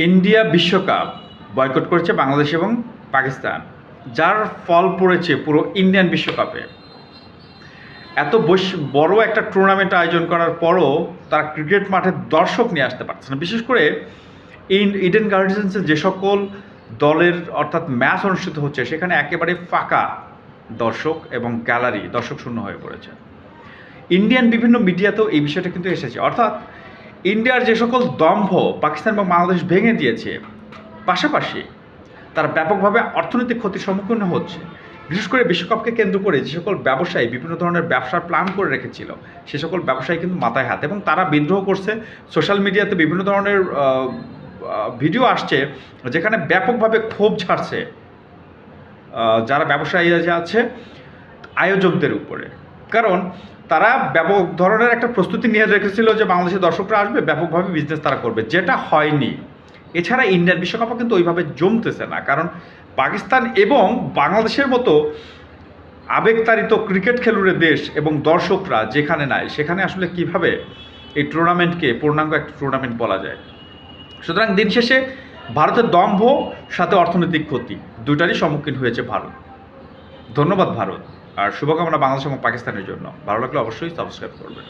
India বিশ্বকাপ boycott করেছে বাংলাদেশ এবং পাকিস্তান, যার ফল পড়েছে পুরো ইন্ডিয়ান বিশ্বকাপে। এত বড় একটা টুর্নামেন্ট আয়োজন করার পরও তারা ক্রিকেট মাঠে দর্শক নিয়ে আসতে পারছে না। বিশেষ করে ইডেন গার্ডেন্সে যে সকল দলের অর্থাৎ ম্যাচ অনুষ্ঠিত হচ্ছে সেখানে একেবারে ফাঁকা দর্শক এবং গ্যালারি দর্শক শূন্য হয়ে পড়েছে। ইন্ডিয়ান বিভিন্ন মিডিয়াতেও এই বিষয়টা কিন্তু এসেছে, অর্থাৎ ইন্ডিয়ার যে সকল দম্ভ পাকিস্তান এবং বাংলাদেশ ভেঙে দিয়েছে, পাশাপাশি তারা ব্যাপকভাবে অর্থনৈতিক ক্ষতির সম্মুখীন হচ্ছে। বিশেষ করে বিশ্বকাপকে কেন্দ্র করে যে সকল ব্যবসায়ী বিভিন্ন ধরনের ব্যবসার প্ল্যান করে রেখেছিল, সে সকল ব্যবসায়ী কিন্তু মাথায় হাত, এবং তারা বিদ্রোহ করছে। সোশ্যাল মিডিয়াতে বিভিন্ন ধরনের ভিডিও আসছে যেখানে ব্যাপকভাবে ক্ষোভ ঝাড়ছে যারা ব্যবসায়ী আছে আয়োজকদের উপরে। কারণ তারা ব্যাপক ধরনের একটা প্রস্তুতি নিয়ে রেখেছিল যে বাংলাদেশের দর্শকরা আসবে, ব্যাপকভাবে বিজনেস তারা করবে, যেটা হয়নি। এছাড়া ইন্ডিয়ান বিশ্বকাপও কিন্তু ওইভাবে জমতেছে না, কারণ পাকিস্তান এবং বাংলাদেশের মতো আবেগতাড়িত ক্রিকেট খেলুড়ে দেশ এবং দর্শকরা যেখানে নাই, সেখানে আসলে কিভাবে এই টুর্নামেন্টকে পূর্ণাঙ্গ একটা টুর্নামেন্ট বলা যায়। সুতরাং দিন শেষে ভারতের দম্ভ সাথে অর্থনৈতিক ক্ষতি দুটারই সম্মুখীন হয়েছে ভারত। ধন্যবাদ ভারত, আর শুভকামনা বাংলাদেশ এবং পাকিস্তানের জন্য। ভালো লাগলে অবশ্যই সাবস্ক্রাইব করবেন।